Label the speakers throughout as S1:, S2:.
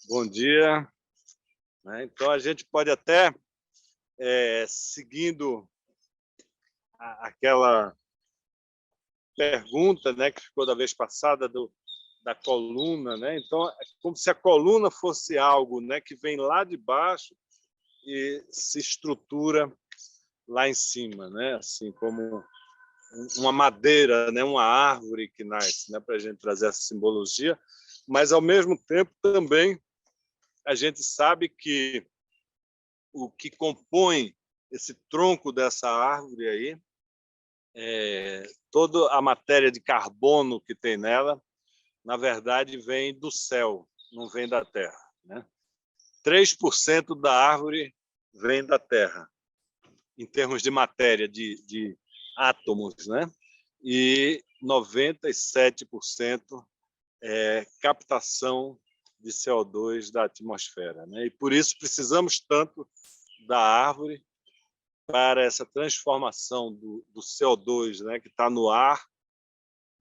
S1: Bom dia. Então, a gente pode até, seguindo aquela pergunta, que ficou da vez passada da coluna, então, é como se a coluna fosse algo que vem lá de baixo e se estrutura lá em cima, assim como uma madeira, uma árvore que nasce, para a gente trazer essa simbologia, mas, ao mesmo tempo, também a gente sabe que o que compõe esse tronco dessa árvore aí, toda a matéria de carbono que tem nela, na verdade, vem do céu, não vem da terra. 3% da árvore vem da terra, em termos de matéria, de átomos, e 97% é captação de CO2 da atmosfera. E, por isso, precisamos tanto da árvore para essa transformação do CO2, que está no ar,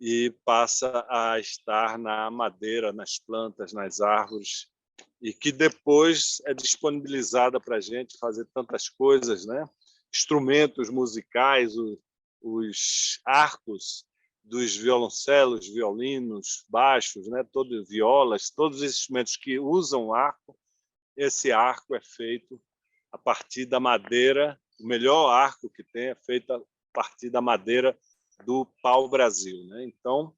S1: e passa a estar na madeira, nas plantas, nas árvores, e que depois é disponibilizada para a gente fazer tantas coisas, instrumentos musicais, os arcos dos violoncelos, violinos, baixos, violas, todos os instrumentos que usam arco, esse arco é feito a partir da madeira. O melhor arco que tem é feito a partir da madeira do pau-brasil. Então,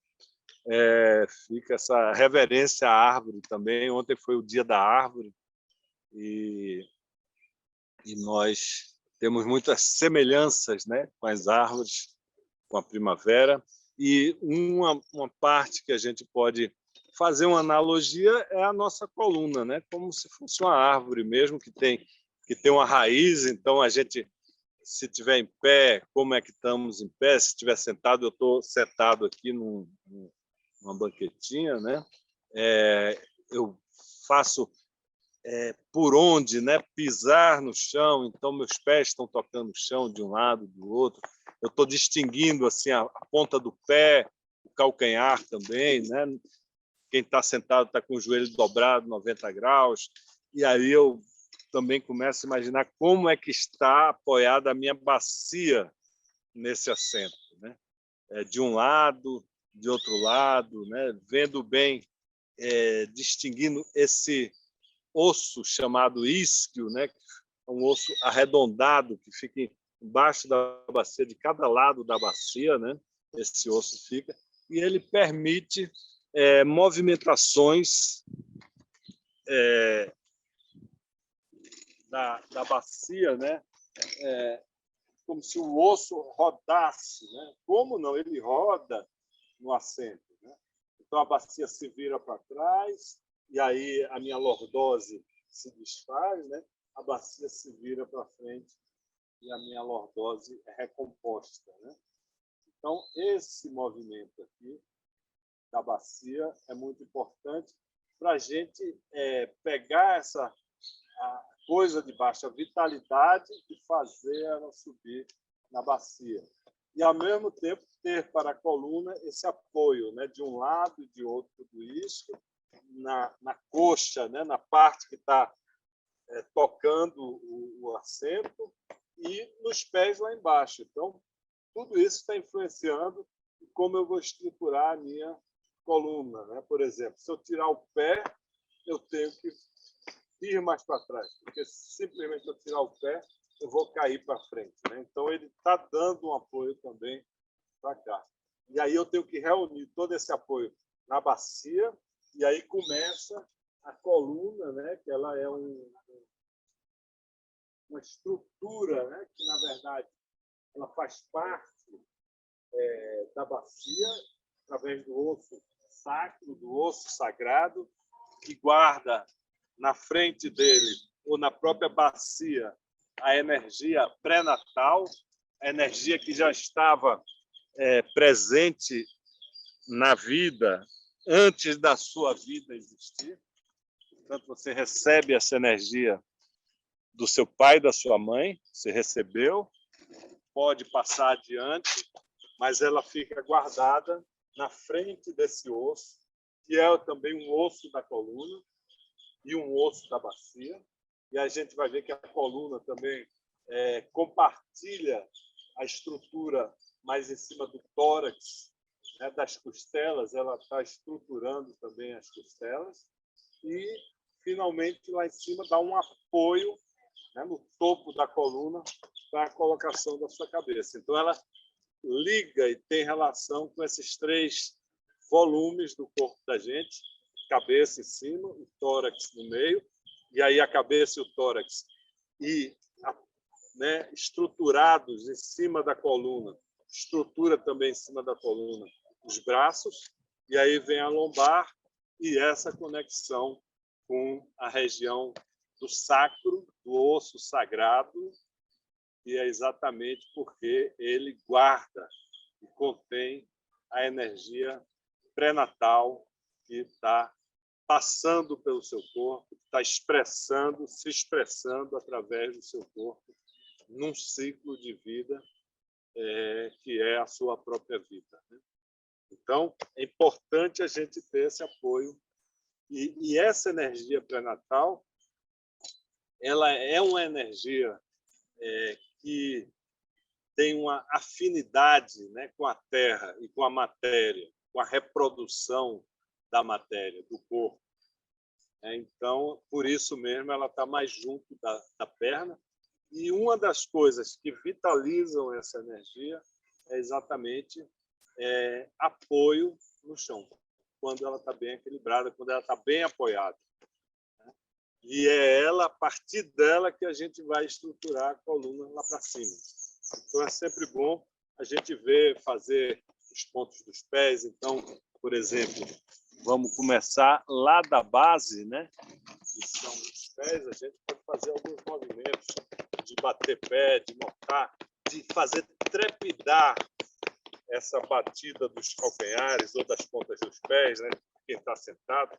S1: fica essa reverência à árvore também. Ontem foi o Dia da Árvore e nós temos muitas semelhanças com as árvores, com a primavera. E uma parte que a gente pode fazer uma analogia é a nossa coluna, como se fosse uma árvore mesmo, que tem uma raiz. Então, a gente, se estiver em pé, como é que estamos em pé? Se estiver sentado, eu estou sentado aqui numa banquetinha, eu faço por onde pisar no chão, então meus pés estão tocando o chão de um lado, do outro. Eu estou distinguindo assim a ponta do pé, o calcanhar também. Quem está sentado está com o joelho dobrado 90 graus. E aí eu também começo a imaginar como é que está apoiada a minha bacia nesse assento. De um lado, de outro lado, vendo bem, distinguindo esse osso chamado isquio, um osso arredondado que fica embaixo da bacia, de cada lado da bacia, esse osso fica, e ele permite movimentações da bacia, como se o osso rodasse. Como não? Ele roda no assento. Então, a bacia se vira para trás, e aí a minha lordose se desfaz, a bacia se vira para frente e a minha lordose é recomposta. Então, esse movimento aqui da bacia é muito importante para a gente pegar essa coisa de baixa vitalidade e fazer ela subir na bacia. E, ao mesmo tempo, ter para a coluna esse apoio, de um lado e de outro do isquio, na coxa, na parte que está tocando o assento, e nos pés lá embaixo. Então, tudo isso está influenciando como eu vou estruturar a minha coluna. Por exemplo, se eu tirar o pé, eu tenho que ir mais para trás, porque simplesmente eu tirar o pé, eu vou cair para frente. Então, ele está dando um apoio também para cá. E aí eu tenho que reunir todo esse apoio na bacia, e aí começa a coluna, que ela é uma estrutura, que, na verdade, ela faz parte da bacia, através do osso sacro, do osso sagrado, que guarda na frente dele, ou na própria bacia, a energia pré-natal, a energia que já estava presente na vida antes da sua vida existir. Portanto, você recebe essa energia do seu pai e da sua mãe, você recebeu, pode passar adiante, mas ela fica guardada na frente desse osso, que é também um osso da coluna, e um osso da bacia. E a gente vai ver que a coluna também compartilha a estrutura mais em cima do tórax, né, das costelas, ela está estruturando também as costelas. E, finalmente, lá em cima dá um apoio, né, no topo da coluna para a colocação da sua cabeça. Então, ela liga e tem relação com esses 3 volumes do corpo da gente, cabeça em cima, o tórax no meio, e aí a cabeça e o tórax né, estruturados em cima da coluna, estrutura também em cima da coluna, os braços, e aí vem a lombar e essa conexão com a região do sacro, do osso sagrado, e é exatamente porque ele guarda e contém a energia pré-natal que está passando pelo seu corpo, está se expressando através do seu corpo, num ciclo de vida que é a sua própria vida, né? Então, é importante a gente ter esse apoio. E essa energia pré-natal, ela é uma energia que tem uma afinidade, né, com a terra e com a matéria, com a reprodução da matéria, do corpo. Então, por isso mesmo, ela está mais junto da perna. E uma das coisas que vitalizam essa energia é exatamente apoio no chão, quando ela está bem equilibrada, quando ela está bem apoiada. E é ela, a partir dela, que a gente vai estruturar a coluna lá para cima. Então, é sempre bom a gente ver, fazer os pontos dos pés. Então, por exemplo, vamos começar lá da base, né? Que são os pés, a gente pode fazer alguns movimentos de bater pé, de montar, de fazer trepidar essa batida dos calcanhares ou das pontas dos pés, né? Quem está sentado,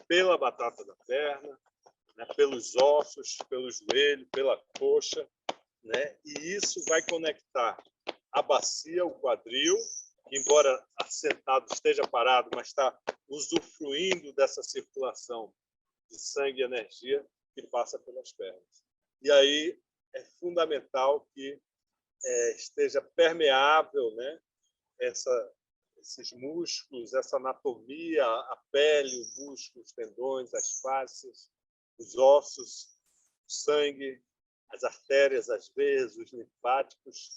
S1: pela batata da perna, né? Pelos ossos, pelo joelho, pela coxa, né? E isso vai conectar a bacia, o quadril, que, embora assentado esteja parado, mas está usufruindo dessa circulação de sangue e energia que passa pelas pernas. E aí é fundamental que esteja permeável, né, esses músculos, essa anatomia, a pele, o músculo, os tendões, as fáscias, os ossos, o sangue, as artérias, as veias, os linfáticos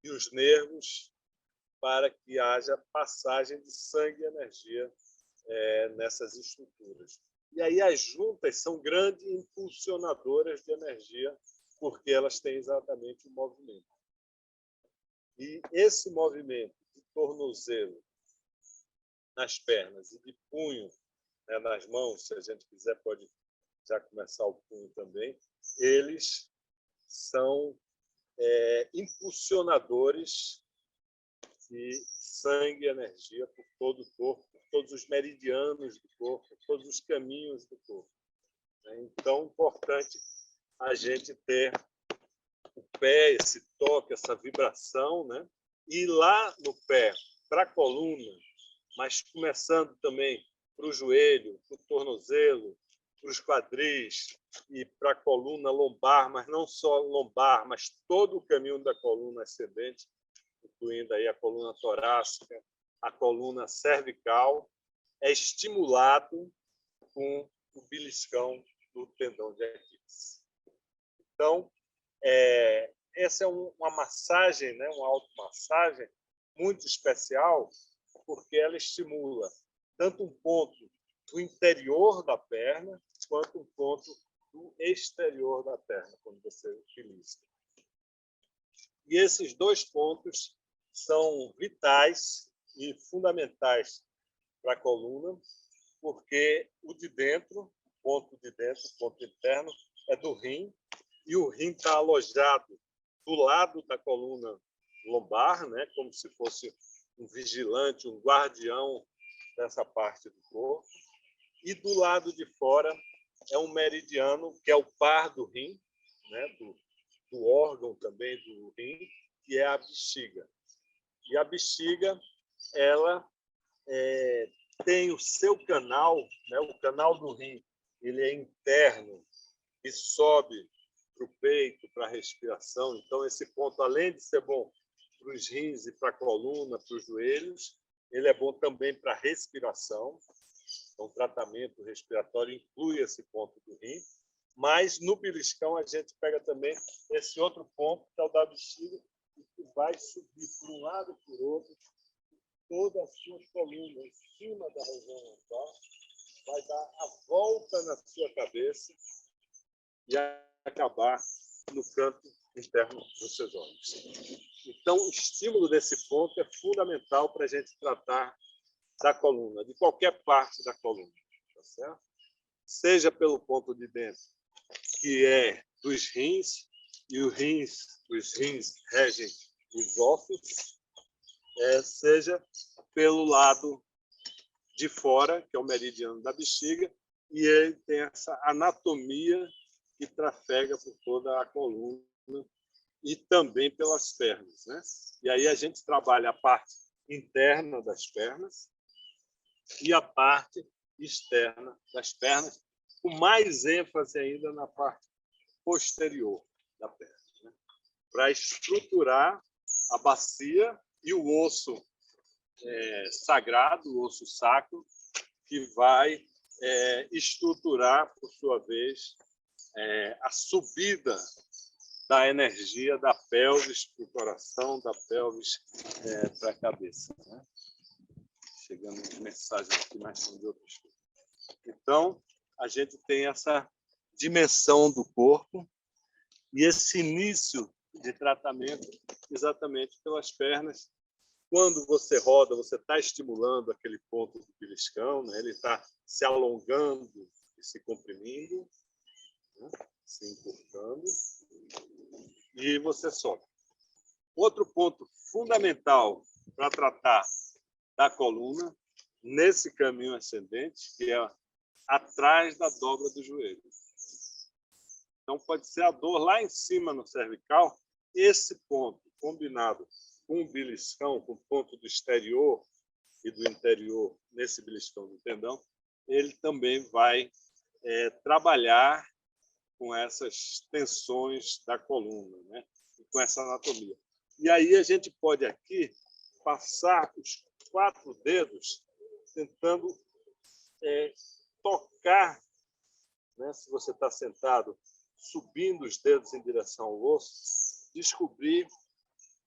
S1: e os nervos, para que haja passagem de sangue e energia nessas estruturas. E aí as juntas são grandes impulsionadoras de energia, porque elas têm exatamente o movimento. E esse movimento de tornozelo nas pernas e de punho, né, nas mãos, se a gente quiser pode já começar o punho também, eles são impulsionadores de sangue e energia por todo o corpo, por todos os meridianos do corpo, por todos os caminhos do corpo. Então, é importante a gente ter o pé, esse toque, essa vibração, né? E lá no pé, para a coluna, mas começando também para o joelho, para o tornozelo, para os quadris e para a coluna lombar, mas não só lombar, mas todo o caminho da coluna ascendente, incluindo aí a coluna torácica, a coluna cervical, é estimulado com o beliscão do tendão de Aquiles. Então, essa é uma massagem, né, uma automassagem muito especial, porque ela estimula tanto um ponto do interior da perna quanto um ponto do exterior da perna, quando você utiliza. E esses 2 pontos são vitais e fundamentais para a coluna, porque o de dentro, o ponto de dentro, o ponto interno, é do rim, e o rim está alojado do lado da coluna lombar, né, como se fosse um vigilante, um guardião dessa parte do corpo. E do lado de fora é um meridiano, que é o par do rim, né, do órgão também do rim, que é a bexiga. E a bexiga, ela tem o seu canal, né, o canal do rim, ele é interno e sobe para o peito, para a respiração. Então, esse ponto, além de ser bom para os rins e para a coluna, para os joelhos, ele é bom também para a respiração. Então, o tratamento respiratório inclui esse ponto do rim. Mas, no beliscão, a gente pega também esse outro ponto, que é o da bexiga, que vai subir por um lado e por outro, todas as suas colunas em cima da região longal, vai dar a volta na sua cabeça e acabar no canto interno dos seus olhos. Então, o estímulo desse ponto é fundamental para a gente tratar da coluna, de qualquer parte da coluna, tá certo? Seja pelo ponto de dentro, que é dos rins, e os rins regem os ossos, seja pelo lado de fora, que é o meridiano da bexiga, e ele tem essa anatomia que trafega por toda a coluna e também pelas pernas, né? E aí a gente trabalha a parte interna das pernas e a parte externa das pernas, com mais ênfase ainda na parte posterior da perna, né? Para estruturar a bacia e o osso sagrado, o osso sacro, que vai estruturar, por sua vez, a subida da energia da pelvis para o coração, da pelvis para a cabeça, né? Chegando mensagens aqui, mas são de outras coisas. Então, a gente tem essa dimensão do corpo e esse início de tratamento exatamente pelas pernas. Quando você roda, você está estimulando aquele ponto do beliscão, né? Ele está se alongando e se comprimindo, né? Se encurtando, e você sobe. Outro ponto fundamental para tratar da coluna, nesse caminho ascendente, que é atrás da dobra do joelho. Então, pode ser a dor lá em cima no cervical, esse ponto combinado com o beliscão, com o ponto do exterior e do interior nesse beliscão do tendão, ele também vai trabalhar com essas tensões da coluna, né? E com essa anatomia. E aí a gente pode aqui passar os 4 dedos tentando tocar, né? Se você está sentado, subindo os dedos em direção ao osso, descobrir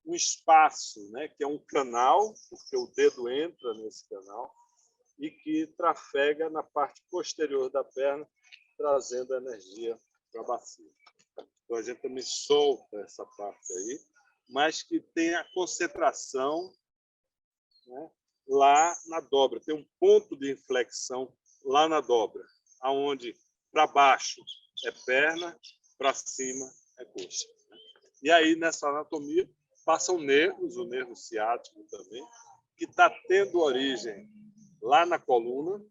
S1: um espaço, né, que é um canal, porque o dedo entra nesse canal, e que trafega na parte posterior da perna, trazendo energia para a bacia. Então, a gente também solta essa parte aí, mas que tem a concentração, né, lá na dobra. Tem um ponto de inflexão lá na dobra, aonde para baixo é perna, para cima é coxa. E aí, nessa anatomia, passam nervos, o nervo ciático também, que está tendo origem lá na coluna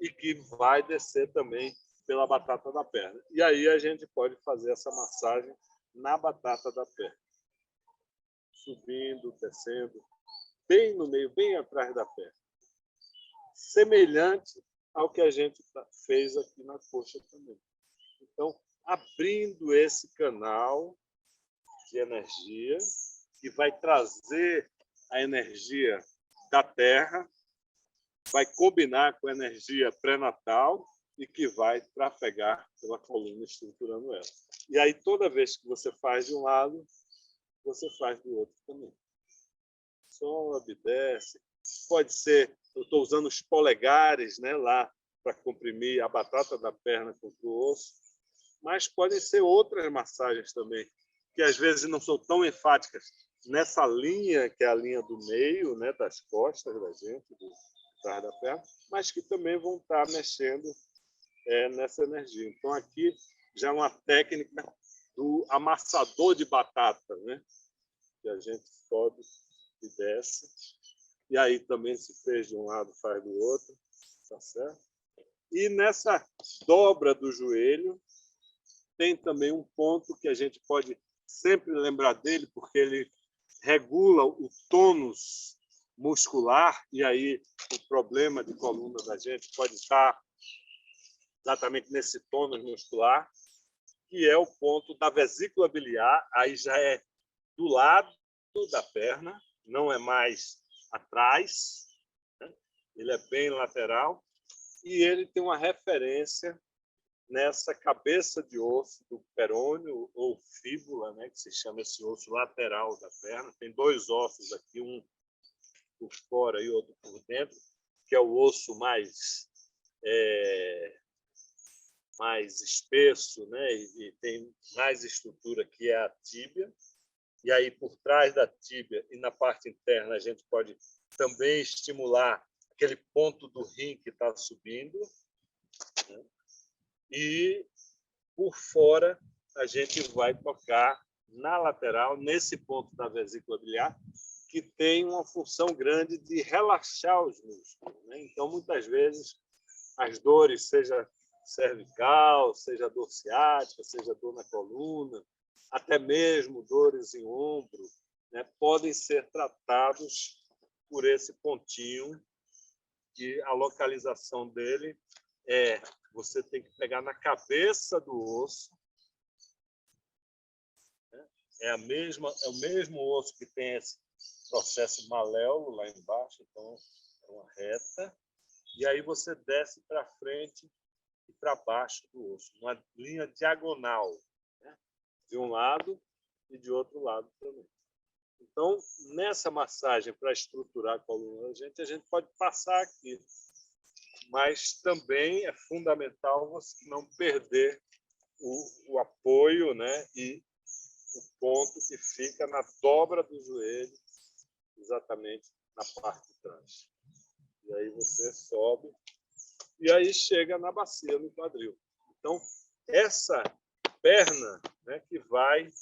S1: e que vai descer também pela batata da perna. E aí a gente pode fazer essa massagem na batata da perna, subindo, descendo, bem no meio, bem atrás da perna. Semelhante ao que a gente fez aqui na coxa também. Então, abrindo esse canal de energia, que vai trazer a energia da terra, vai combinar com a energia pré-natal e que vai trafegar pela coluna, estruturando ela. E aí, toda vez que você faz de um lado, você faz do outro também. Sobe, desce. Pode ser, eu estou usando os polegares, né, lá para comprimir a batata da perna contra o osso, mas podem ser outras massagens também, que às vezes não são tão enfáticas nessa linha, que é a linha do meio, né, das costas da gente, do trás da perna, mas que também vão estar mexendo nessa energia. Então, aqui já é uma técnica do amassador de batata, né, que a gente sobe e desce. E aí também se fez de um lado, faz do outro, tá certo? E nessa dobra do joelho, tem também um ponto que a gente pode sempre lembrar dele, porque ele regula o tônus muscular, e aí o problema de coluna da gente pode estar exatamente nesse tônus muscular, que é o ponto da vesícula biliar, aí já é do lado da perna, não é mais atrás, né? Ele é bem lateral, e ele tem uma referência nessa cabeça de osso do perônio ou fíbula, né, que se chama esse osso lateral da perna. Tem dois ossos aqui, um por fora e outro por dentro, que é o osso mais espesso, né, e tem mais estrutura, que é a tíbia. E aí, por trás da tíbia e na parte interna, a gente pode também estimular aquele ponto do rim que está subindo, né? E por fora, a gente vai tocar na lateral, nesse ponto da vesícula biliar, que tem uma função grande de relaxar os músculos, né? Então, muitas vezes, as dores, seja cervical, seja dor ciática, seja dor na coluna, até mesmo dores em ombro, né, podem ser tratados por esse pontinho, que a localização dele você tem que pegar na cabeça do osso, né? É o mesmo osso que tem esse processo maléolo lá embaixo, então é uma reta, e aí você desce para frente e para baixo do osso, uma linha diagonal, né? De um lado e de outro lado também. Então, nessa massagem para estruturar a coluna da gente pode passar aqui, mas também é fundamental você não perder o apoio, né? E o ponto que fica na dobra do joelho, exatamente na parte de trás. E aí você sobe e aí chega na bacia, no quadril. Então, essa perna, né, que vai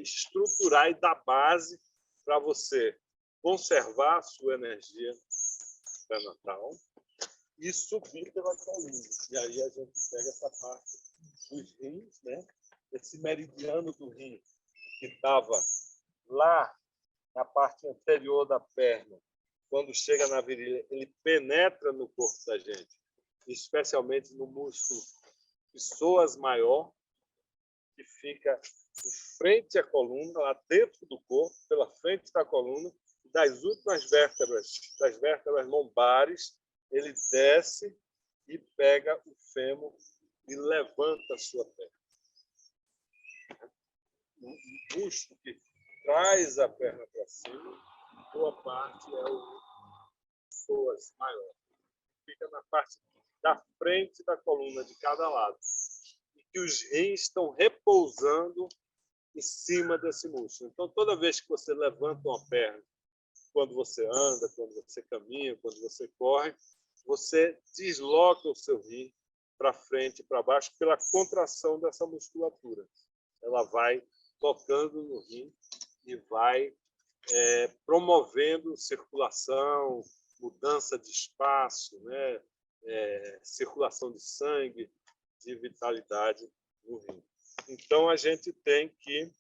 S1: estruturar e dar base para você conservar a sua energia pré-natal e subir pela coluna. E aí a gente pega essa parte dos rins, né? Esse meridiano do rim que estava lá na parte anterior da perna, quando chega na virilha, ele penetra no corpo da gente, especialmente no músculo psoas maior, que fica em frente à coluna, lá dentro do corpo, pela frente da coluna, das últimas vértebras, das vértebras lombares, ele desce e pega o fêmur e levanta a sua perna. O músculo que traz a perna para cima, boa parte é o psoas maior. Fica na parte da frente da coluna de cada lado. E que os rins estão repousando em cima desse músculo. Então, toda vez que você levanta uma perna, quando você anda, quando você caminha, quando você corre, você desloca o seu rim para frente e para baixo pela contração dessa musculatura. Ela vai tocando no rim e vai promovendo circulação, mudança de espaço, né? Circulação de sangue, de vitalidade no rim. Então, a gente tem que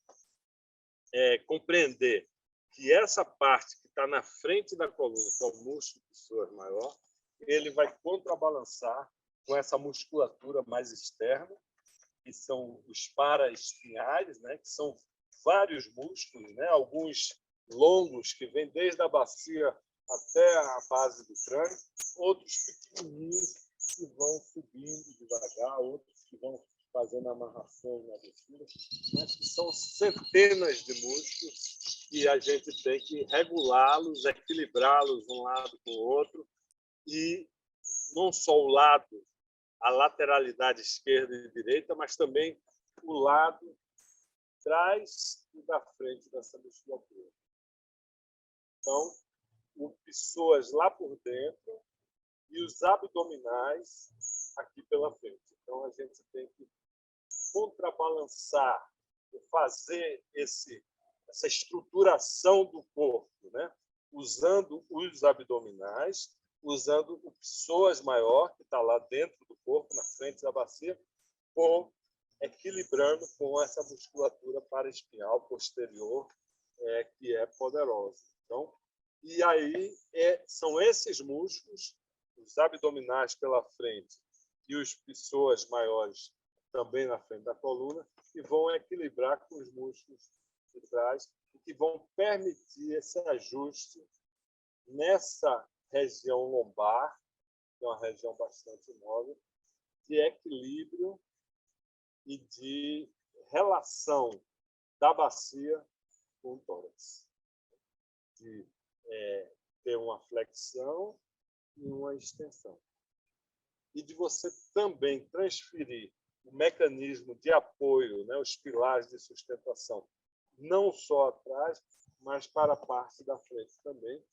S1: compreender que essa parte que está na frente da coluna, que é o músculo psoas maior, ele vai contrabalançar com essa musculatura mais externa, que são os paraespinhares, né, que são vários músculos, né, alguns longos que vêm desde a bacia até a base do crânio, outros pequenininhos que vão subindo devagar, outros que vão fazendo amarrações na descida, mas que são centenas de músculos e a gente tem que regulá-los, equilibrá-los um lado com o outro, e não só o lado, a lateralidade esquerda e direita, mas também o lado de trás e da frente dessa musculatura. Então, o psoas lá por dentro e os abdominais aqui pela frente. Então, a gente tem que contrabalançar, fazer essa estruturação do corpo, né? Usando os abdominais, usando o psoas maior, que está lá dentro do corpo, na frente da bacia, equilibrando com essa musculatura paraespinhal posterior, que é poderosa. Então, e aí são esses músculos, os abdominais pela frente e os psoas maiores também na frente da coluna, que vão equilibrar com os músculos de trás e que vão permitir esse ajuste nessa região lombar, que é uma região bastante móvel, de equilíbrio e de relação da bacia com o tórax, de ter uma flexão e uma extensão. E de você também transferir o mecanismo de apoio, né, os pilares de sustentação, não só atrás, mas para a parte da frente também,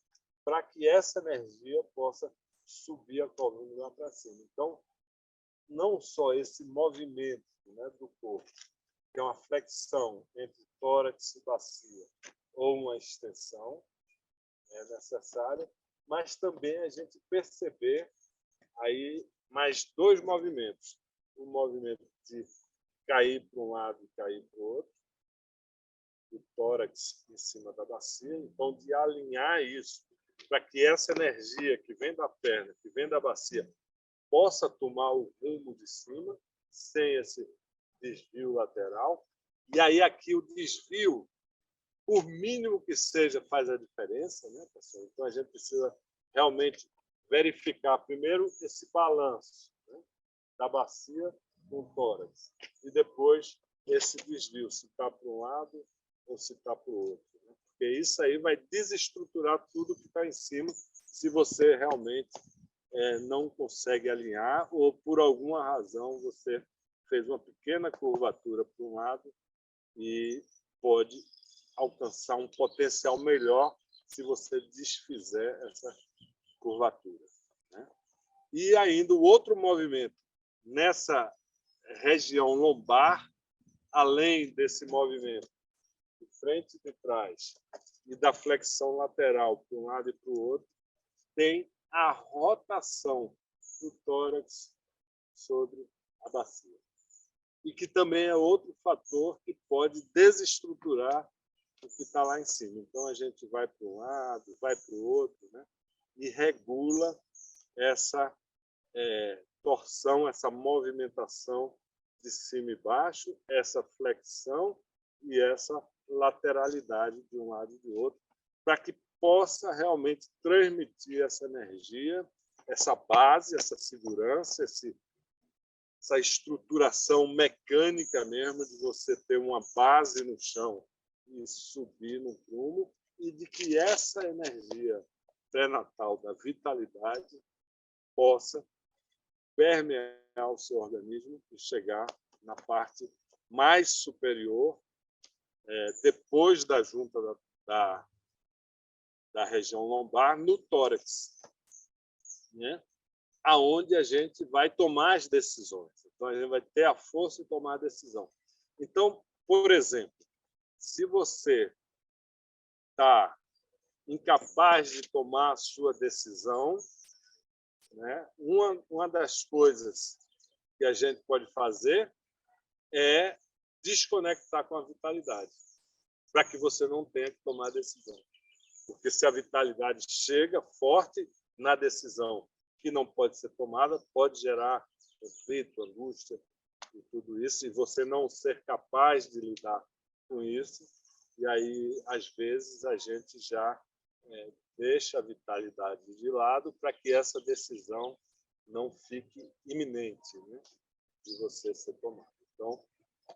S1: para que essa energia possa subir a coluna lá para cima. Então, não só esse movimento, né, do corpo, que é uma flexão entre tórax e bacia, ou uma extensão é necessária, mas também a gente perceber aí mais dois movimentos. O movimento de cair para um lado e cair para o outro, o tórax em cima da bacia, então de alinhar isso para que essa energia que vem da perna, que vem da bacia, possa tomar o rumo de cima, sem esse desvio lateral. E aí aqui o desvio, por mínimo que seja, faz a diferença, né, pessoal? Então a gente precisa realmente verificar primeiro esse balanço, né, da bacia com o tórax e depois esse desvio, se está para um lado ou se está para o outro, né? Porque isso aí vai desestruturar tudo que está em cima se você realmente não consegue alinhar ou por alguma razão você fez uma pequena curvatura para um lado e pode alcançar um potencial melhor se você desfizer essa curvatura, né? E ainda o outro movimento nessa região lombar, além desse movimento de frente e de trás e da flexão lateral para um lado e para o outro, tem a rotação do tórax sobre a bacia. E que também é outro fator que pode desestruturar o que está lá em cima. Então, a gente vai para um lado, vai para o outro, né? E regula essa torção, essa movimentação de cima e baixo, essa flexão e essa lateralidade de um lado e do outro, para que possa realmente transmitir essa energia, essa base, essa segurança, essa estruturação mecânica mesmo de você ter uma base no chão e subir no prumo, e de que essa energia pré-natal da vitalidade possa permear o seu organismo e chegar na parte mais superior, depois da junta da região lombar, no tórax, né? Aonde a gente vai tomar as decisões. Então, a gente vai ter a força de tomar a decisão. Então, por exemplo, se você está incapaz de tomar a sua decisão, né, uma das coisas que a gente pode fazer é desconectar com a vitalidade, para que você não tenha que tomar a decisão. Porque se a vitalidade chega forte na decisão que não pode ser tomada, pode gerar conflito, angústia e tudo isso, e você não ser capaz de lidar com isso. E aí, às vezes, a gente já deixa a vitalidade de lado para que essa decisão não fique iminente, né, de você ser tomada. Então,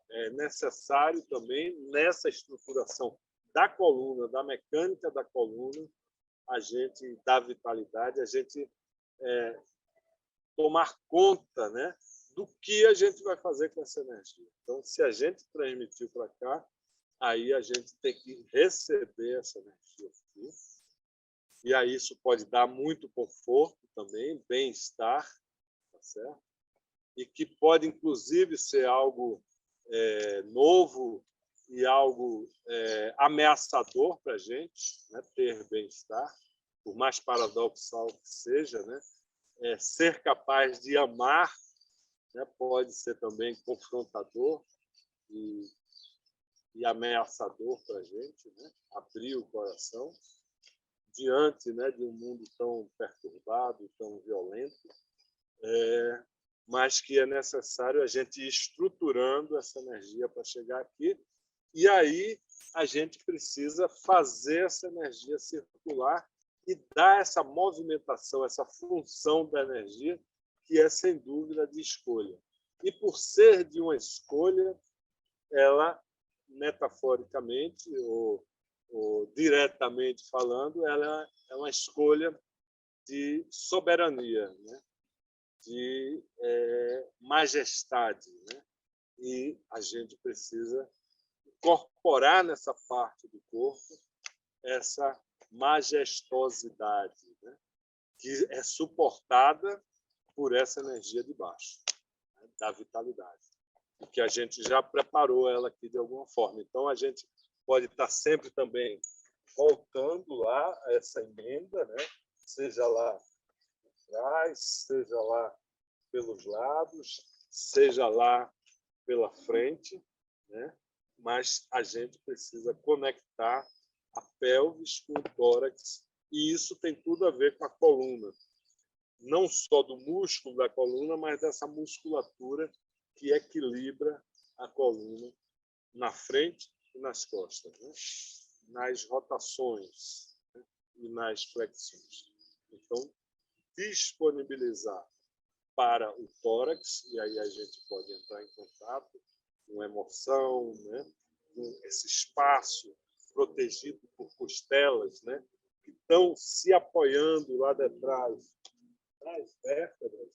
S1: é necessário também, nessa estruturação da coluna, da mecânica da coluna, a gente, da vitalidade, a gente tomar conta, né, do que a gente vai fazer com essa energia. Então, se a gente transmitiu para cá, aí a gente tem que receber essa energia aqui. E aí isso pode dar muito conforto também, bem-estar, tá certo? E que pode, inclusive, ser algo novo e algo ameaçador para a gente, né, ter bem-estar, por mais paradoxal que seja, né? Ser capaz de amar, né, pode ser também confrontador e ameaçador para a gente, né? Abrir o coração diante, né, de um mundo tão perturbado, tão violento. mas que é necessário a gente ir estruturando essa energia para chegar aqui. E aí a gente precisa fazer essa energia circular e dar essa movimentação, essa função da energia, que é, sem dúvida, de escolha. E por ser de uma escolha, ela, metaforicamente ou diretamente falando, ela é uma escolha de soberania, né? De majestade. Né? E a gente precisa incorporar nessa parte do corpo essa majestosidade, né? Que é suportada por essa energia de baixo, né? Da vitalidade, que a gente já preparou ela aqui de alguma forma. Então, a gente pode estar sempre também voltando lá a essa emenda, né? Seja lá atrás, seja lá pelos lados, seja lá pela frente, né? Mas a gente precisa conectar a pelvis com o tórax, e isso tem tudo a ver com a coluna, não só do músculo da coluna, mas dessa musculatura que equilibra a coluna na frente e nas costas, né? Nas rotações, né? E nas flexões. Então, disponibilizar para o tórax, e aí a gente pode entrar em contato com emoção, né? Com esse espaço protegido por costelas, né? Que estão se apoiando lá detrás das vértebras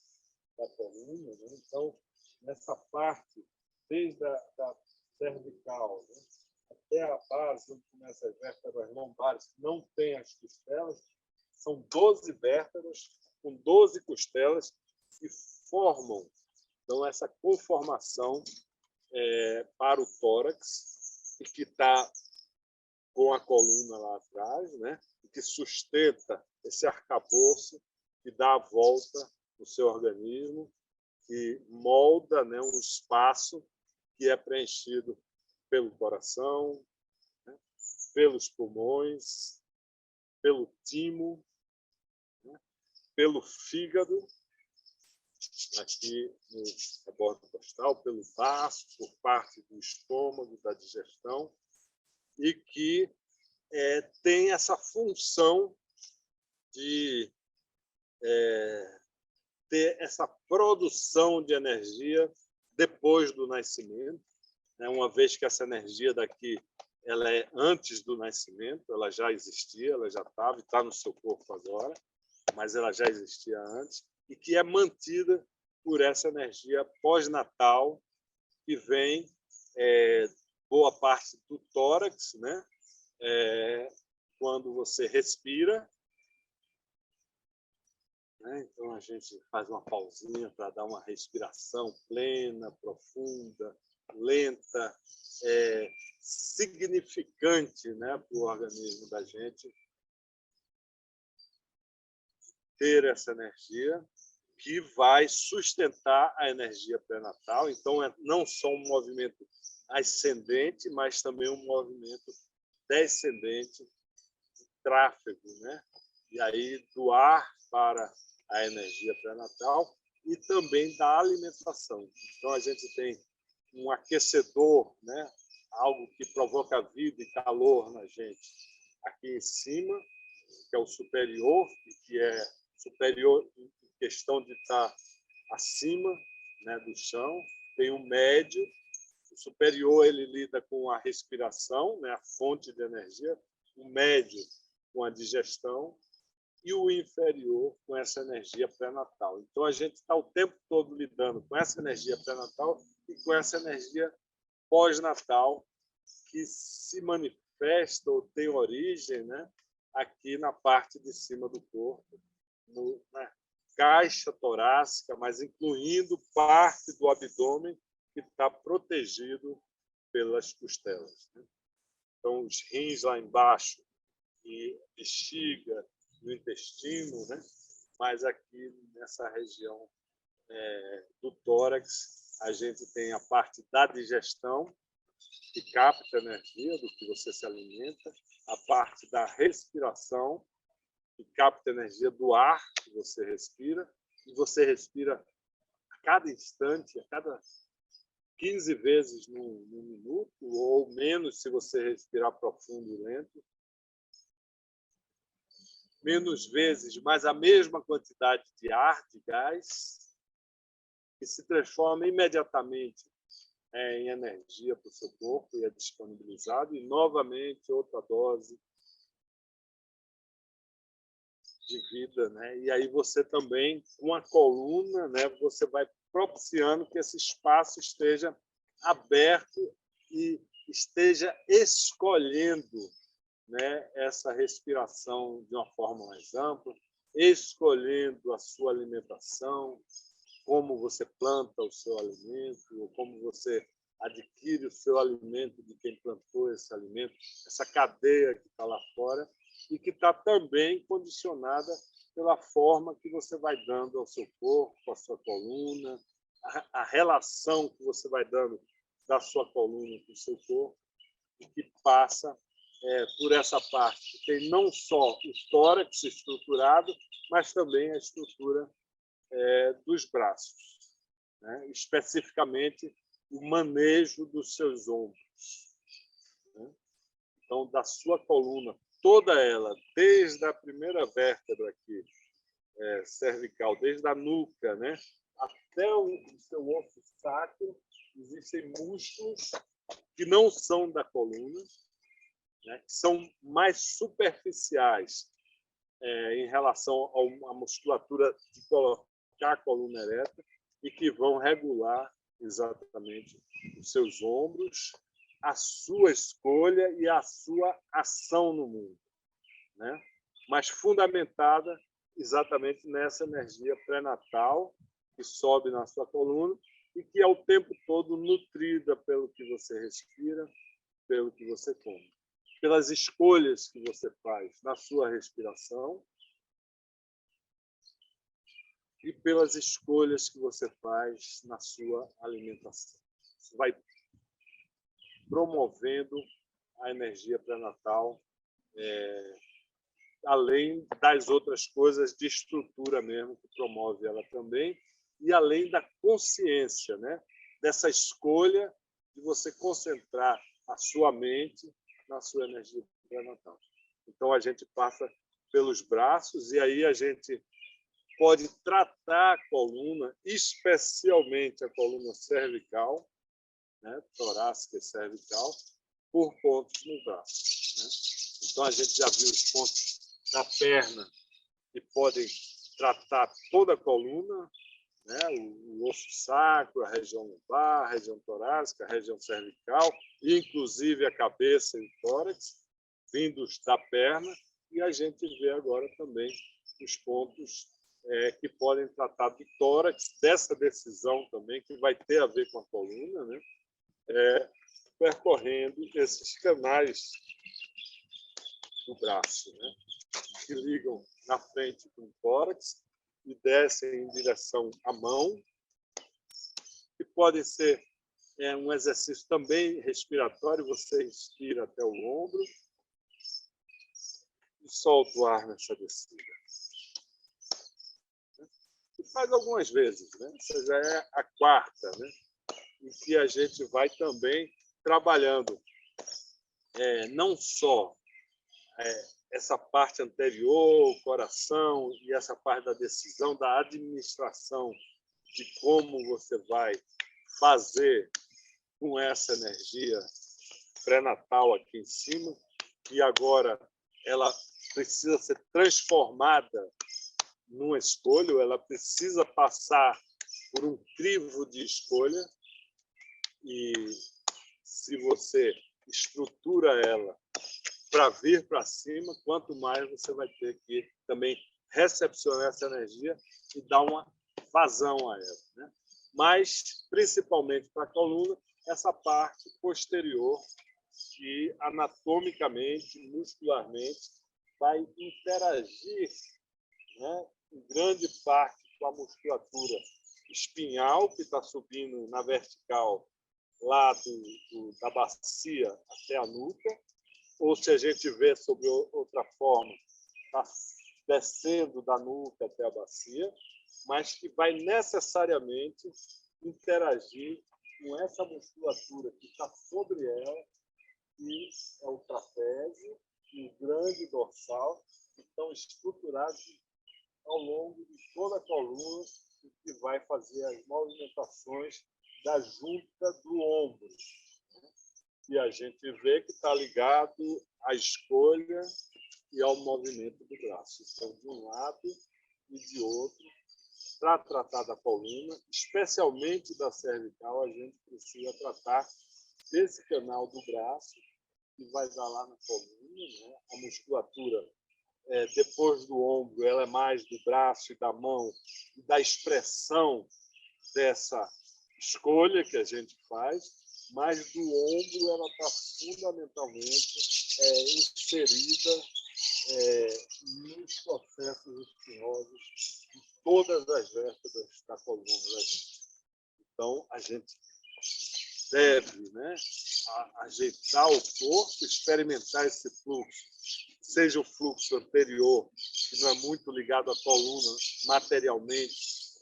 S1: da coluna, né? Então, nessa parte, desde a cervical, né? Até a base, onde começam as vértebras lombares, que não tem as costelas, são 12 vértebras com 12 costelas que formam, então, essa conformação para o tórax, e que está com a coluna lá atrás, né? E que sustenta esse arcabouço que dá a volta no seu organismo, que molda, né, um espaço que é preenchido pelo coração, né, pelos pulmões, pelo timo, né, pelo fígado, aqui na borda costal, pelo baço, por parte do estômago, da digestão, e que tem essa função de ter essa produção de energia depois do nascimento, né? Uma vez que essa energia daqui ela é antes do nascimento, ela já existia, ela já estava e está no seu corpo agora, mas ela já existia antes, e que é mantida por essa energia pós-natal que vem boa parte do tórax, né? Quando você respira, né? Então a gente faz uma pausinha para dar uma respiração plena, profunda, lenta, significante, né, para o organismo da gente ter essa energia que vai sustentar a energia pré-natal. Então, é não só um movimento ascendente, mas também um movimento descendente de tráfego, né? E aí do ar para a energia pré-natal e também da alimentação. Então, a gente tem um aquecedor, né? Algo que provoca vida e calor na gente aqui em cima, que é o superior, que é superior em questão de estar acima, né, do chão. Tem o médio. O superior ele lida com a respiração, né, a fonte de energia. O médio com a digestão e o inferior com essa energia pré-natal. Então, a gente está o tempo todo lidando com essa energia pré-natal e com essa energia pós-natal, que se manifesta ou tem origem, né, aqui na parte de cima do corpo, na caixa torácica, mas incluindo parte do abdômen que está protegido pelas costelas, né? Então, os rins lá embaixo, e bexiga, no intestino, né? Mas aqui nessa região do tórax, a gente tem a parte da digestão, que capta a energia do que você se alimenta, a parte da respiração, que capta a energia do ar que você respira, e você respira cada instante, a cada 15 vezes no minuto, ou menos se você respirar profundo e lento. Menos vezes, mas a mesma quantidade de ar, de gás, que se transforma imediatamente em energia para o seu corpo e é disponibilizado, e novamente outra dose de vida, né? E aí você também, com a coluna, né, você vai propiciando que esse espaço esteja aberto e esteja escolhendo, né, essa respiração de uma forma mais ampla, escolhendo a sua alimentação, como você planta o seu alimento, ou como você adquire o seu alimento de quem plantou esse alimento, essa cadeia que está lá fora, e que está também condicionada pela forma que você vai dando ao seu corpo, à sua coluna, a relação que você vai dando da sua coluna com o seu corpo, e que passa por essa parte que tem não só o tórax estruturado, mas também a estrutura dos braços, né? Especificamente o manejo dos seus ombros, né? Então, da sua coluna, toda ela, desde a primeira vértebra aqui, cervical, desde a nuca, né, até o seu osso sacro, existem músculos que não são da coluna, né, que são mais superficiais em relação à musculatura de colocar a coluna ereta e que vão regular exatamente os seus ombros, a sua escolha e a sua ação no mundo, né? Mas fundamentada exatamente nessa energia pré-natal que sobe na sua coluna e que é o tempo todo nutrida pelo que você respira, pelo que você come, pelas escolhas que você faz na sua respiração e pelas escolhas que você faz na sua alimentação. Isso vai promovendo a energia pré-natal, além das outras coisas de estrutura mesmo, que promove ela também, e além da consciência, né? Dessa escolha de você concentrar a sua mente na sua energia pré-natal. Então, a gente passa pelos braços e aí a gente pode tratar a coluna, especialmente a coluna cervical, né, torácica e cervical, por pontos no braço, né? Então, a gente já viu os pontos da perna que podem tratar toda a coluna, né, o osso sacro, a região lombar, a região torácica, a região cervical, e inclusive a cabeça e o tórax, vindos da perna, e a gente vê agora também os pontos que podem tratar do tórax, dessa decisão também, que vai ter a ver com a coluna, né? Percorrendo esses canais do braço, né? Que ligam na frente com o tórax e descem em direção à mão, que pode ser um exercício também respiratório, você respira até o ombro e solta o ar nessa descida. E faz algumas vezes, né? Essa já é a quarta, né? Em que a gente vai também trabalhando não só essa parte anterior, o coração, e essa parte da decisão, da administração de como você vai fazer com essa energia pré-natal aqui em cima, e agora ela precisa ser transformada numa escolha, ela precisa passar por um crivo de escolha, e se você estrutura ela para vir para cima, quanto mais você vai ter que também recepcionar essa energia e dar uma vazão a ela, né? Mas, principalmente para a coluna, essa parte posterior, que anatomicamente, muscularmente, vai interagir, né, em grande parte com a musculatura espinhal, que está subindo na vertical lá da bacia até a nuca, ou se a gente vê sob outra forma, está descendo da nuca até a bacia, mas que vai necessariamente interagir com essa musculatura que está sobre ela, que é o trapézio e o grande dorsal, que estão estruturados ao longo de toda a coluna, e que vai fazer as movimentações da junta do ombro. E a gente vê que está ligado à escolha e ao movimento do braço. Então, de um lado e de outro, para tratar da coluna, especialmente da cervical, a gente precisa tratar desse canal do braço, que vai dar lá na coluna, né? A musculatura, depois do ombro, ela é mais do braço e da mão, e da expressão dessa escolha que a gente faz, mas do ombro ela está fundamentalmente inserida nos processos espinhosos de todas as vértebras da coluna da gente. Então, a gente deve, né, ajeitar o corpo, experimentar esse fluxo, seja o fluxo anterior, que não é muito ligado à coluna materialmente,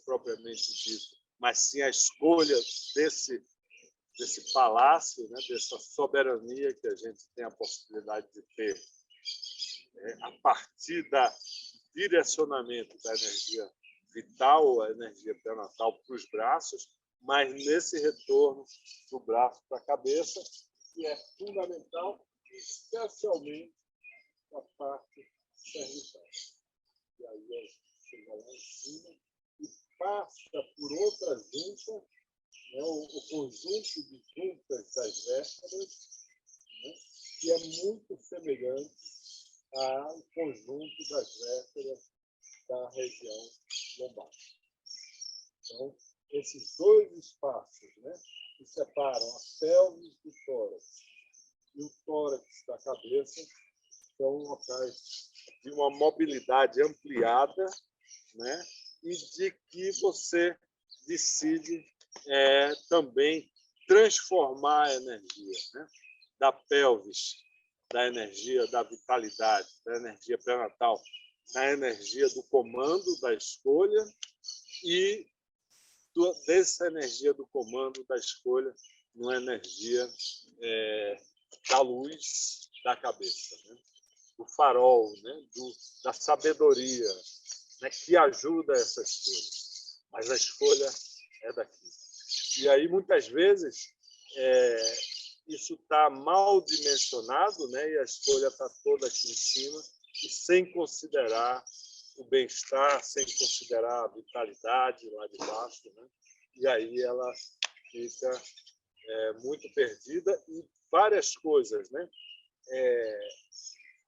S1: propriamente dito, mas sim a escolha desse palácio, né, dessa soberania que a gente tem a possibilidade de ter a partir do direcionamento da energia vital, a energia pré-natal para os braços, mas nesse retorno do braço para a cabeça, que é fundamental, especialmente a parte cervical. E aí a gente chega lá em cima e passa por outra junta, né, o conjunto de juntas das vértebras, né, que é muito semelhante ao conjunto das vértebras da região lombar. Então, esses dois espaços, né, que separam a pelvis do tórax e o tórax da cabeça são locais de uma mobilidade ampliada, né, e de que você decide também transformar a energia, né, da pelvis, da energia da vitalidade, da energia pré-natal, na energia do comando, da escolha, e dessa energia do comando, da escolha, numa energia da luz da cabeça, né? Do farol, né? Da sabedoria, né? Que ajuda essa escolha. Mas a escolha é daqui. E aí, muitas vezes, isso está mal dimensionado, né? E a escolha está toda aqui em cima, e sem considerar o bem-estar, sem considerar a vitalidade lá de baixo, né? E aí ela fica muito perdida, e várias coisas, né?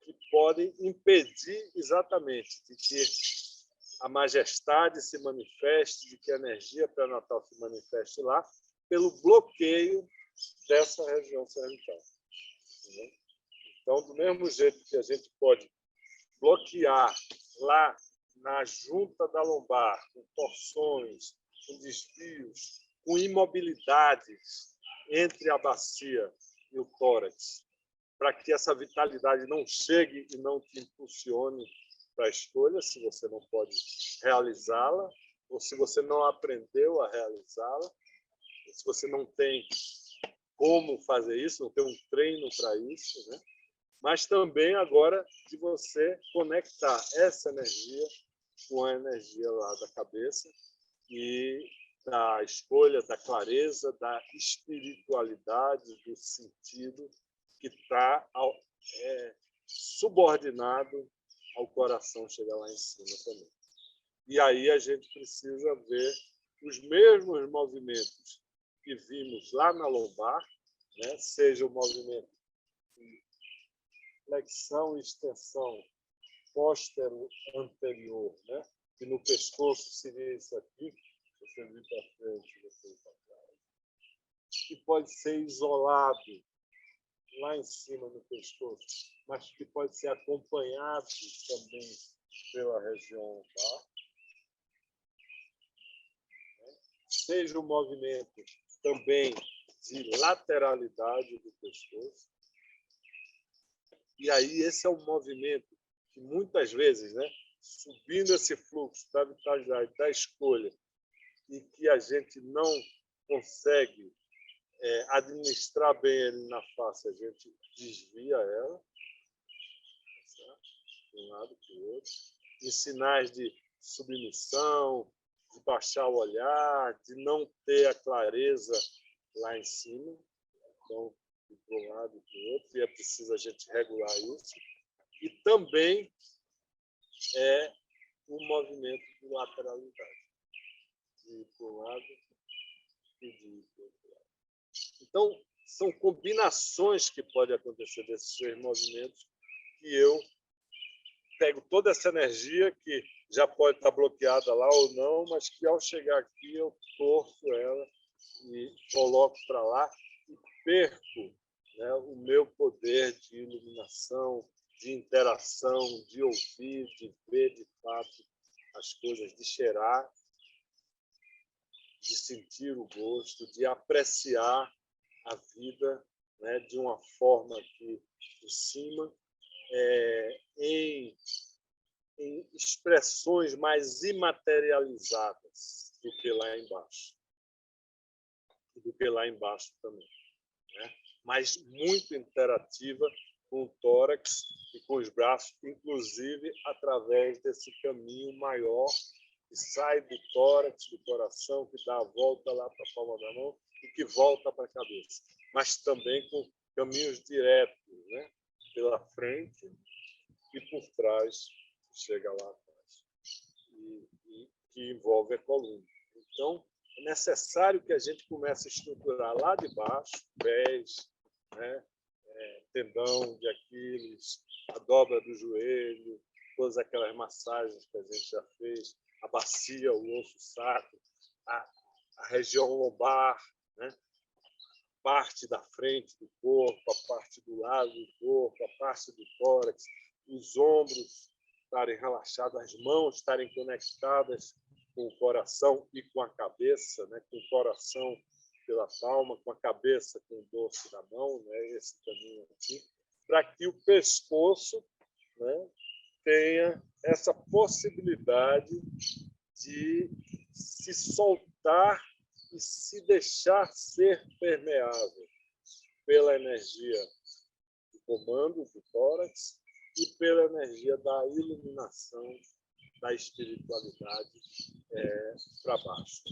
S1: Que podem impedir exatamente de que a majestade se manifeste, de que a energia pré-natal se manifeste lá, pelo bloqueio dessa região cervical. Então, do mesmo jeito que a gente pode bloquear lá na junta da lombar, com torções, com desvios, com imobilidades entre a bacia e o tórax, para que essa vitalidade não chegue e não te impulsione para a escolha, se você não pode realizá-la, ou se você não aprendeu a realizá-la, se você não tem como fazer isso, não tem um treino para isso, né? Mas também agora de você conectar essa energia com a energia lá da cabeça e da escolha, da clareza, da espiritualidade, do sentido que está subordinado ao coração chegar lá em cima também. E aí a gente precisa ver os mesmos movimentos que vimos lá na lombar, né? Seja o movimento de flexão e extensão póstero-anterior, né? Que no pescoço seria isso aqui, você vir para frente, você vir para trás. Que pode ser isolado lá em cima no pescoço, mas que pode ser acompanhado também pela região lombar. Seja o movimento também de lateralidade do pescoço. E aí esse é um movimento que muitas vezes, né, subindo esse fluxo da vitalidade, da escolha, e que a gente não consegue administrar bem ele na face, a gente desvia ela, certo? De um lado para o outro, em sinais de submissão, de baixar o olhar, de não ter a clareza lá em cima. Então, de um lado e para o outro, e é preciso a gente regular isso. E também é o movimento de lateralidade, de ir para um lado e de ir para o outro lado. Então, são combinações que podem acontecer desses três movimentos que eu pego toda essa energia que já pode estar bloqueada lá ou não, mas que ao chegar aqui eu torço ela e coloco para lá e perco, né, o meu poder de iluminação, de interação, de ouvir, de ver de fato as coisas, de cheirar, de sentir o gosto, de apreciar a vida, né, de uma forma aqui em cima, em expressões mais imaterializadas do que lá embaixo. Do que lá embaixo também. Né? Mas muito interativa com o tórax e com os braços, inclusive através desse caminho maior que sai do tórax, do coração, que dá a volta lá para a palma da mão e que volta para a cabeça. Mas também com caminhos diretos, né? Pela frente e por trás, chega lá atrás, e que envolve a coluna. Então, é necessário que a gente comece a estruturar lá de baixo, pés, né? Tendão de Aquiles, a dobra do joelho, todas aquelas massagens que a gente já fez, a bacia, o osso sacro, a região lombar, né? Parte da frente do corpo, a parte do lado do corpo, a parte do tórax, os ombros estarem relaxados, as mãos estarem conectadas com o coração e com a cabeça, né? Com o coração pela palma, com a cabeça com o dorso da mão, né? Esse caminho aqui, para que o pescoço, né, tenha essa possibilidade de se soltar e se deixar ser permeável pela energia do comando do tórax e pela energia da iluminação, da espiritualidade para baixo.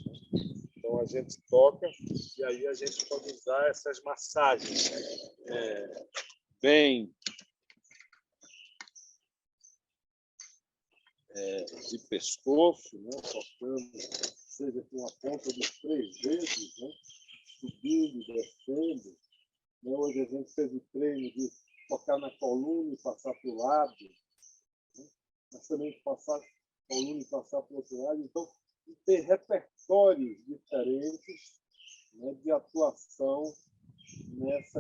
S1: Então, a gente toca e aí a gente pode usar essas massagens bem de pescoço, né? Tocando, seja com a ponta dos 3 dedos, né? Subindo e descendo. Hoje a gente fez o treino de tocar na coluna e passar para o lado, né? Mas também passar a coluna e passar para o outro lado. Então, ter repertórios diferentes, né, de atuação nessa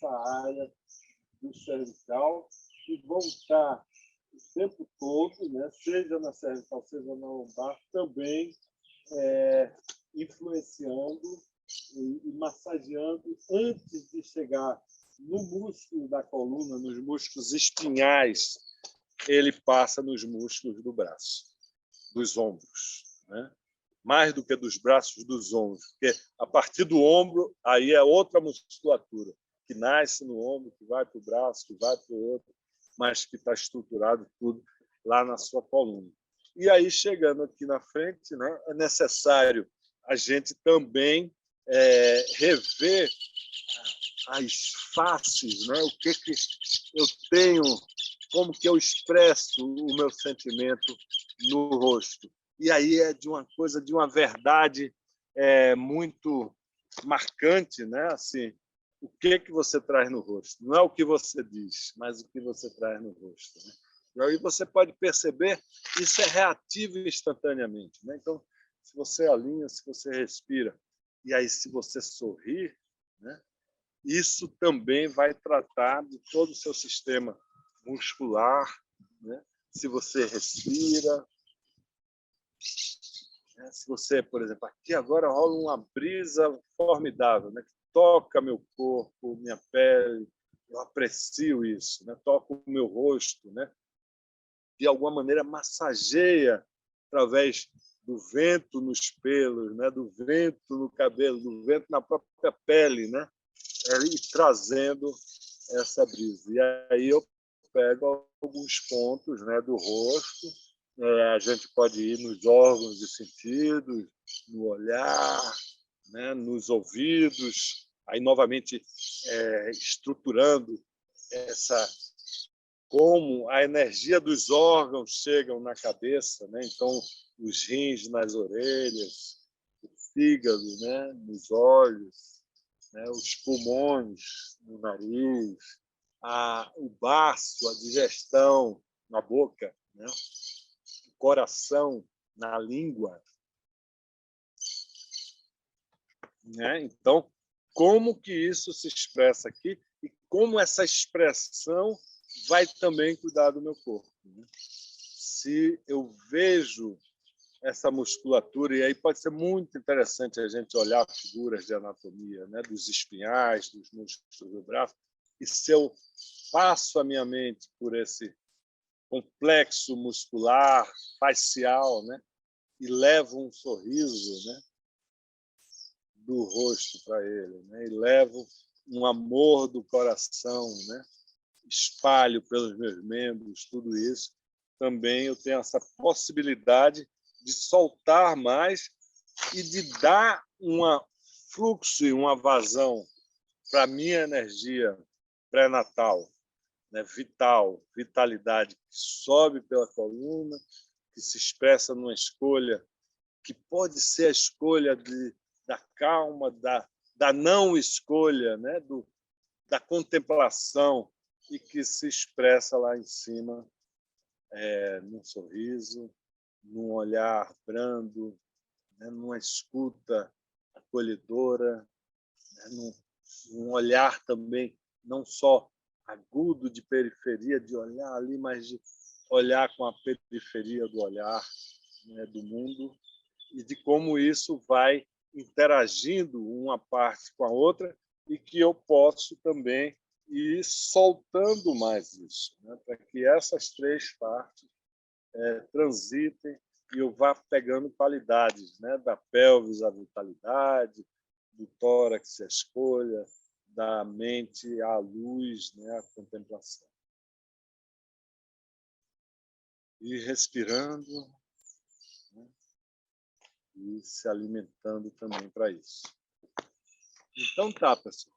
S1: área do cervical, que vão estar o tempo todo, né, seja na cervical, seja na lombar, também influenciando e massageando antes de chegar no músculo da coluna, nos músculos espinhais, ele passa nos músculos do braço, dos ombros, né? Mais do que dos braços, dos ombros, porque a partir do ombro aí é outra musculatura que nasce no ombro, que vai para o braço, que vai para o outro, mas que está estruturado tudo lá na sua coluna. E aí, chegando aqui na frente, né, é necessário a gente também rever as faces, né? O que eu tenho, como que eu expresso o meu sentimento no rosto. E aí é de uma coisa, de uma verdade muito marcante, né? Assim, o que você traz no rosto. Não é o que você diz, mas o que você traz no rosto, né? E aí você pode perceber que isso é reativo instantaneamente, né? Então, se você alinha, se você respira, e aí se você sorrir, né? Isso também vai tratar de todo o seu sistema muscular, né? Se você respira, né? Se você, por exemplo, aqui agora rola uma brisa formidável, né? Que toca meu corpo, minha pele, eu aprecio isso, né? Toca o meu rosto, né? de alguma maneira, massageia através do vento nos pelos, né? Do vento no cabelo, do vento na própria pele, né? E trazendo essa brisa. E aí eu pego alguns pontos, né, do rosto. A gente pode ir nos órgãos de sentidos, no olhar, né, nos ouvidos, aí novamente estruturando essa como a energia dos órgãos chegam na cabeça, né? Então os rins nas orelhas, o fígado, né, nos olhos, né, os pulmões no nariz, o baço, a digestão na boca, né, o coração na língua, né? Então, como que isso se expressa aqui e como essa expressão vai também cuidar do meu corpo, né? Se eu vejo essa musculatura, e aí pode ser muito interessante a gente olhar figuras de anatomia, né, dos espinhais, dos músculos do braço, e se eu passo a minha mente por esse complexo muscular, facial, né, e levo um sorriso, né, do rosto para ele, né, e levo um amor do coração, né, espalho pelos meus membros, tudo isso, também eu tenho essa possibilidade de soltar mais e de dar um fluxo e uma vazão para a minha energia pré-natal, né? Vital, vitalidade, que sobe pela coluna, que se expressa numa escolha, que pode ser a escolha da calma, da não escolha, né? Da contemplação, e que se expressa lá em cima, num sorriso, num olhar brando, né, numa escuta acolhedora, né, num olhar também não só agudo de periferia, de olhar ali, mas de olhar com a periferia do olhar, né, do mundo, e de como isso vai interagindo uma parte com a outra e que eu posso também ir soltando mais isso, né, para que essas três partes transitem e eu vá pegando qualidades, né, da pelvis a vitalidade, do tórax a escolha, da mente à luz, né, a contemplação. E respirando, né, e se alimentando também para isso. Então tá, pessoal.